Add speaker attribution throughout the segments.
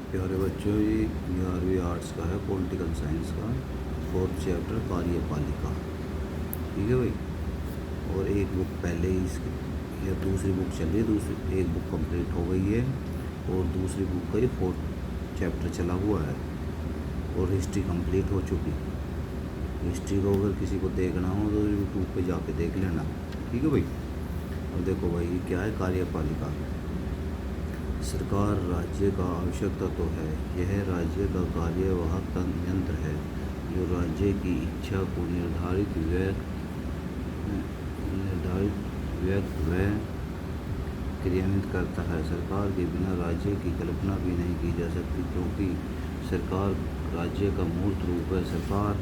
Speaker 1: प्यारे बच्चों, ये 11वीं आर्ट्स का है, पॉलिटिकल साइंस का 4th चैप्टर कार्यपालिका। ठीक है भाई। और एक बुक पहले ही इसकी, या दूसरी बुक चल रही है, दूसरी एक बुक कंप्लीट हो गई है और दूसरी बुक का ये 4th चैप्टर चला हुआ है और हिस्ट्री कंप्लीट हो चुकी। हिस्ट्री को अगर किसी को देखना हो तो यूट्यूब पे जाके देख लेना। ठीक है भाई। अब देखो भाई, ये क्या है कार्यपालिका। सरकार राज्य का आवश्यकता तो है, यह राज्य का कार्यवाहक यंत्र है जो राज्य की इच्छा को निर्धारित व्यक्त व क्रियान्वित करता है। सरकार के बिना राज्य की कल्पना भी नहीं की जा सकती, क्योंकि सरकार राज्य का मूर्त रूप है। सरकार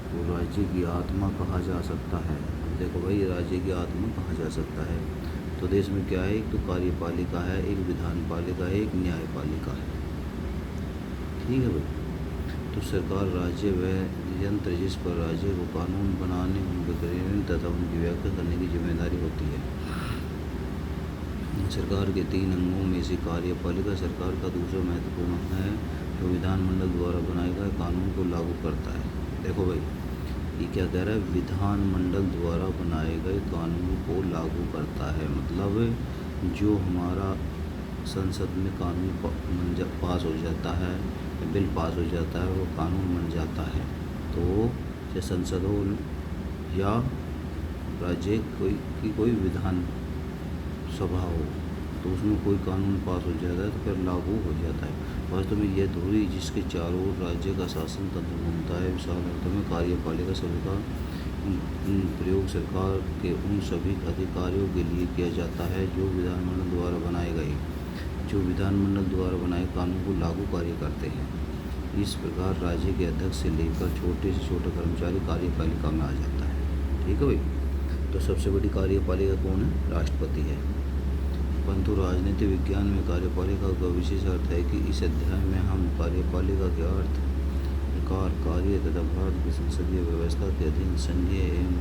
Speaker 1: को राज्य की आत्मा कहा जा सकता है। देखो भाई, राज्य की आत्मा कहा जा सकता है। तो देश में क्या है, एक तो कार्यपालिका है, एक विधानपालिका है, एक न्यायपालिका है। ठीक है भाई। तो सरकार राज्य वह यंत्र जिस पर राज्य को कानून बनाने, उनके क्रियान्वयन तथा उनकी व्याख्या करने की जिम्मेदारी होती है। सरकार के 3 अंगों में से कार्यपालिका सरकार का दूसरा महत्वपूर्ण है, जो विधानमंडल द्वारा बनाए गए कानून को लागू करता है। देखो भाई, ये क्या कह रहा है, विधानमंडल द्वारा बनाए गए कानून को लागू करता है। मतलब जो हमारा संसद में कानून पास हो जाता है, बिल पास हो जाता है, वो कानून बन जाता है। तो चाहे संसद हो या राज्य कोई विधान सभा हो, तो उसमें कोई कानून पास हो जाता है तो फिर लागू हो जाता है। वास्तव में यह धुरी जिसके चारों ओर राज्य का शासन तंत्र घूमता है, विशाल अर्थों में कार्यपालिका शब्द का प्रयोग सरकार के उन सभी अधिकारियों के लिए किया जाता है जो विधानमंडल द्वारा बनाए गए कानून को लागू कार्य करते हैं। इस प्रकार राज्य के अध्यक्ष से लेकर छोटे से छोटा कर्मचारी कार्यपालिका में आ जाता है। ठीक है भाई। तो सबसे बड़ी कार्यपालिका कौन है? राष्ट्रपति है। परंतु राजनीतिक विज्ञान में कार्यपालिका का विशेष अर्थ है कि इस अध्याय में हम कार्यपालिका के अर्थ, प्रकार, कार्य तथा भारत की संसदीय व्यवस्था के अधीन संघीय एवं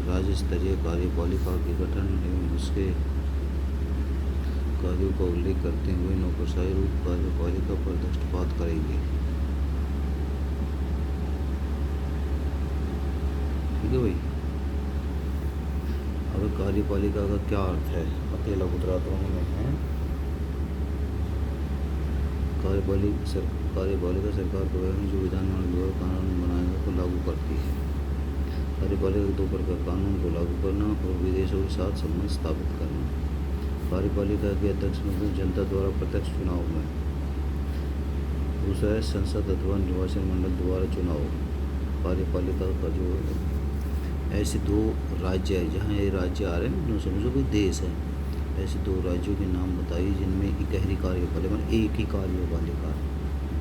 Speaker 1: राज्य स्तरीय कार्यपालिका के गठन एवं उसके कार्यों का उल्लेख करते हुए नौकरशाही रूप कार्यपालिका पर दृष्टिपात करेंगे। ठीक है भाई। अब कार्यपालिका का क्या अर्थ है, अकेला गुजरातों में है। कार्यपालिका सरकार को है जो विधानमंडल द्वारा कानून बनाएगा को लागू करती है। कार्यपालिका के 2 प्रकार, कानून को लागू करना और विदेशों के साथ संबंध स्थापित करना। कार्यपालिका के अध्यक्ष में जनता द्वारा प्रत्यक्ष चुनाव में। दूसरा है संसद अथवा निर्वाचन मंडल द्वारा चुनाव। कार्यपालिका का जो ऐसे 2 राज्य है, जहाँ ये राज्य आ रहे हैं, समझो कोई देश है, ऐसे 2 राज्यों के नाम बताइए जिनमें इकहरी कार्यपालिका, मतलब एक ही कार्यपालिका।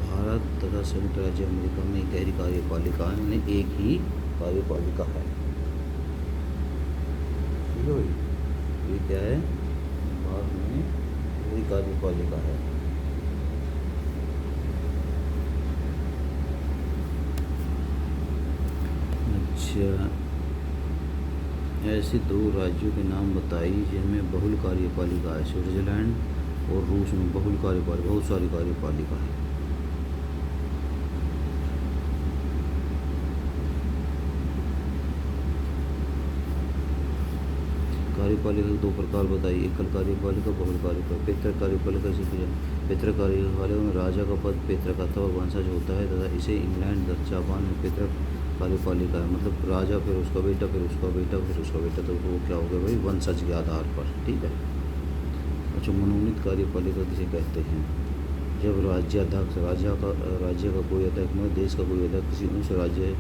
Speaker 1: भारत तथा संयुक्त राज्य अमेरिका में इकहरी कार्यपालिका है, यानी एक ही कार्यपालिका है। ठीक है भाई। ये क्या है, भारत में इकहरी कार्यपालिका है। अच्छा, ऐसे 2 राज्यों के नाम बताइए जिनमें बहुल कार्यपालिका है। स्विट्जरलैंड और रूस में बहुल कार्यपालिका, बहुत सारी कार्यपालिका है। कार्यपालिका के 2 प्रकार बताइए। एकल कार्यपालिका, बहुल कार्यपालिका। पैतृक कार्यपालिका से पैतृक कार्यपालिका में राजा का पद पैतृक अथवा वंशज होता है तथा इसे इंग्लैंड, जापान में पैतृक कार्यपालिका है। मतलब राजा, फिर उसका बेटा, फिर उसका बेटा, फिर उसका बेटा, तो वो क्या हो गया भाई, वंशज के आधार पर। ठीक है। अच्छा, मनोनीत कार्यपालिका किसे कहते हैं? जब राज्याध्यक्ष राज्य का कोई अध्यक्ष, मतलब देश का कोई अध्यक्ष किसी उस राज्य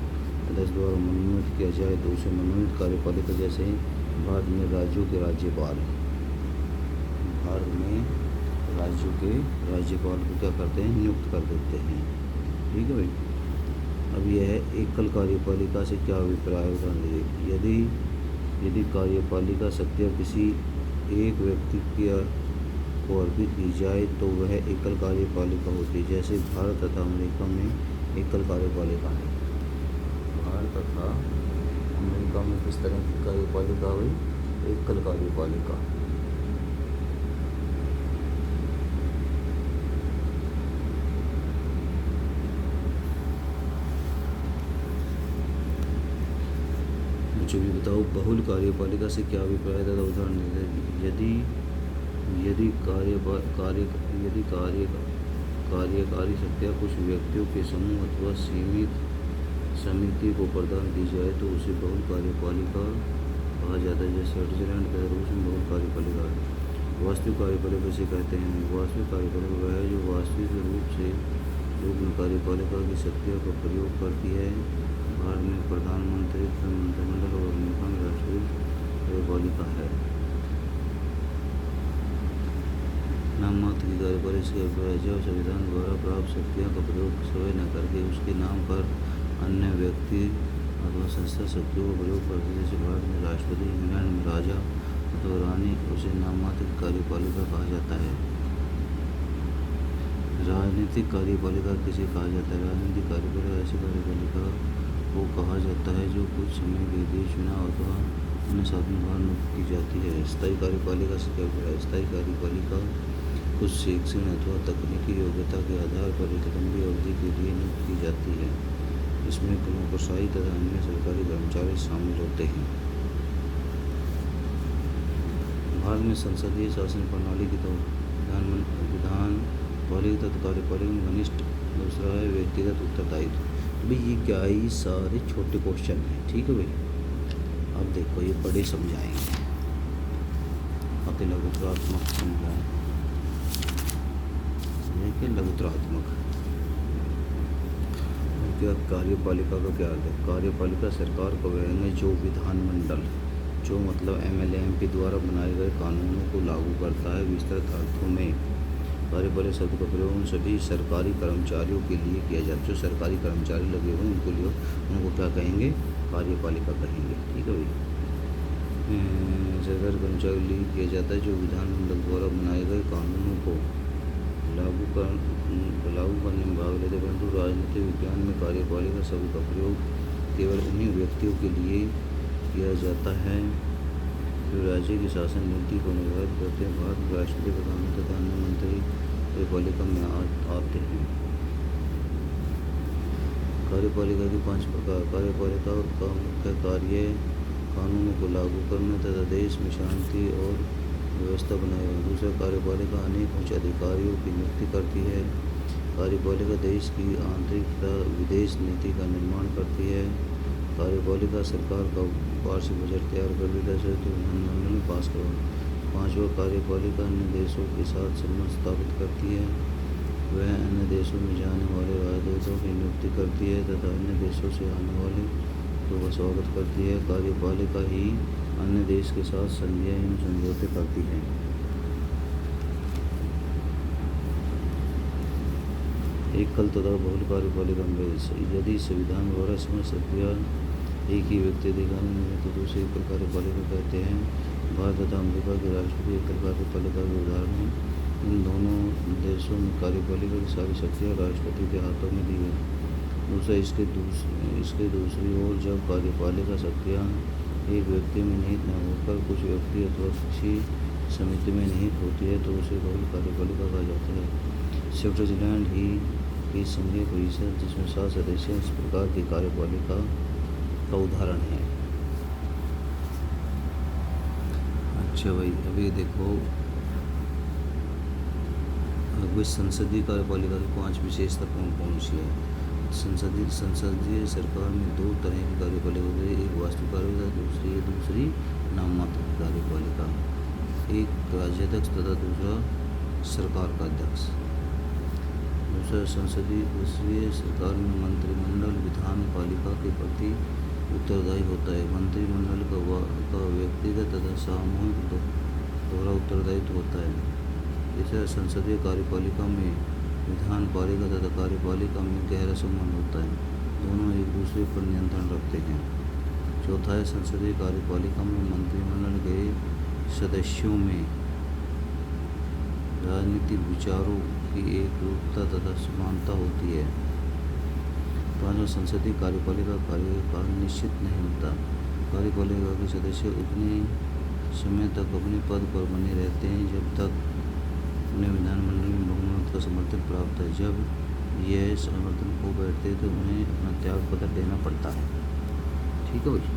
Speaker 1: अध्यक्ष द्वारा मनोनीत किया जाए तो उसे मनोनीत कार्यपालिका। जैसे भारत में राज्यों के राज्यपाल, भारत में राज्यों के राज्यपाल को क्या करते हैं, नियुक्त कर देते हैं। ठीक है भाई। अब यह है एकल कार्यपालिका से क्या अभिप्राय है। यदि कार्यपालिका शक्तियाँ किसी एक व्यक्ति को अर्पित की जाए तो वह एकल कार्यपालिका होती है। जैसे भारत तथा अमेरिका में एकल कार्यपालिका है। भारत तथा अमेरिका में किस तरह की कार्यपालिका हुई, एकल कार्यपालिका। कुछ भी बताओ। बहुल कार्यपालिका से क्या अभिप्राय तथा उदाहरण देते। यदि यदि कार्यकारी शक्तियाँ कुछ व्यक्तियों के समूह अथवा सीमित समिति को प्रदान की जाए तो उसे बहुल कार्यपालिका कहा जाता है। जैसे स्विट्जरलैंड तथा रूस में बहुल कार्यपालिका है। वास्तविक कार्यपालिका से कहते हैं। वास्तविक कार्यपालिका वह है जो वास्तविक रूप में कार्यपालिका की शक्तियों का प्रयोग करती है। भारत में प्रधानमंत्री, मंत्रिमंडल और अमेरिका में राष्ट्रपति कार्यपालिका है। नाम मात्र की कार्यपालिका के अभिप्राय जब संविधान द्वारा प्राप्त शक्तियों का प्रयोग स्वयं न करके उसके नाम पर अन्य व्यक्ति अथवा संस्था शक्तियों का प्रयोग करते, जैसे भारत में राष्ट्रपति, इंग्लैंड में राजा अथवा रानी, उसे नाम मात्र की कार्यपालिका कहा जाता है। राजनीतिक कार्यपालिका किसे कहा जाता है। राजनीतिक कार्यपालिका ऐसी कार्यपालिका को कहा जाता है जो कुछ समय के लिए चुनाव अथवा अन्य साधनों द्वारा नियुक्त की जाती है। स्थायी कार्यपालिका से क्या अभिप्राय है। स्थायी कार्यपालिका कुछ शैक्षणिक अथवा तकनीकी योग्यता के आधार पर एक लंबी अवधि के लिए नियुक्त की जाती है। इसमें नौकरशाही तथा अन्य सरकारी कर्मचारी शामिल होते हैं। भारत में संसदीय शासन प्रणाली की तो विधान पालिका तथा कार्यपालिका में घनिष्ठ। दूसरा है व्यक्तिगत उत्तरदायित्व। तो भाई ये क्या है, ये सारे छोटे क्वेश्चन हैं, ठीक है भाई। अब देखो ये बड़े समझाएंगे, अति लघुत्रात्मक समझाएं, देखिए लघुत्रात्मक क्या। कार्यपालिका का क्या अर्थ है। कार्यपालिका सरकार को कहेंगे जो विधानमंडल, जो मतलब MLA MP द्वारा बनाए गए कानूनों को लागू करता है। विस्तृत अर्थों में कार्यपालिका शब्द का प्रयोग उन सभी सरकारी कर्मचारियों के लिए किया जाता है जो सरकारी कर्मचारी लगे हुए उनको लिए, उनको क्या कहेंगे, कार्यपालिका कहेंगे, ठीक है भाई। सरकारी कर्मचारी के लिए किया जाता है जो विधानमंडल द्वारा बनाए गए कानूनों को लागू करने में भाग लेते। परंतु राजनीतिक विज्ञान में कार्यपालिका शब्द का प्रयोग केवल उन्हीं व्यक्तियों के लिए किया जाता है जो राज्य की शासन नीति को निर्धारित करते हैं। भारत में राष्ट्रपति, प्रधानमंत्री तथा अन्य मंत्री कार्यपालिका में आते हैं। कार्यपालिका के 5 प्रकार। कार्यपालिका का मुख्य कार्य कानूनों को लागू करना तथा देश में शांति और व्यवस्था बनाए रखना। दूसरा, कार्यपालिका अनेक उच्च अधिकारियों की नियुक्ति करती है। कार्यपालिका देश की आंतरिक तथा विदेश नीति का निर्माण करती है। कार्यपालिका सरकार का वार्षिक बजट तैयार कर देता है तो विधानमंडल में पास करवा। 5वां, कार्यपालिका अन्य देशों के साथ संबंध स्थापित करती है। वह अन्य देशों में जाने वाले राजदूतों की नियुक्ति करती है तथा अन्य देशों से आने वाले लोगों का स्वागत करती है। कार्यपालिका ही अन्य देश के साथ संधियाँ एवं समझौते करती है। एकल तथा बहुल कार्यपालिका में यदि संविधान द्वारा समस्त शक्तियाँ एक ही व्यक्ति अधिकार में तो दूसरे एकल कार्यपालिका कहते हैं। भारत तथा अमेरिका के राष्ट्रपति एकल कार्यपालिका के उदाहरण हैं। इन दोनों देशों में कार्यपालिका की सारी शक्तियाँ राष्ट्रपति के हाथों में दी है। दूसरा, इसके दूसरी ओर जब कार्यपालिका शक्तियाँ एक व्यक्ति में निहित न होकर कुछ व्यक्ति अथवा किसी समिति में निहित होती है तो उसे बहुल कार्यपालिका कहा जाता है। स्विट्जरलैंड ही की संघीय परिषद जिसमें 7 सदस्य इस प्रकार की कार्यपालिका का उदाहरण है। अच्छा भाई, अभी देखो संसदीय कार्यपालिका की 5 विशेषता कौन सी है। संसदीय सरकार में 2 तरह की कार्यपालिका होती है, एक वास्तविक कार्यपालिका, दूसरी नाम मात्र की कार्यपालिका। एक राज्याध्यक्ष तथा दूसरा सरकार का अध्यक्ष। दूसरा, संसदीय सरकार में मंत्रिमंडल विधान पालिका के प्रति उत्तरदायी होता है। मंत्रिमंडल का व्यक्तिगत तथा सामूहिक द्वारा उत्तरदायित्व होता है। तीसरा, संसदीय कार्यपालिका में विधान पालिका तथा कार्यपालिका में गहरा संबंध होता है, दोनों एक दूसरे पर नियंत्रण रखते हैं। चौथा है, संसदीय कार्यपालिका में मंत्रिमंडल के सदस्यों में राजनीतिक विचारों की एक रूपता तथा समानता होती है। पांचवा, संसदीय कार्यपालिका कार्यकाल निश्चित नहीं होता। कार्यपालिका के सदस्य उतने समय तक अपने पद पर बने रहते हैं जब तक उन्हें विधानमंडल में बहुमत का समर्थन प्राप्त है। जब यह समर्थन खो बैठते तो उन्हें अपना त्याग पत्र देना पड़ता है, ठीक है भाई।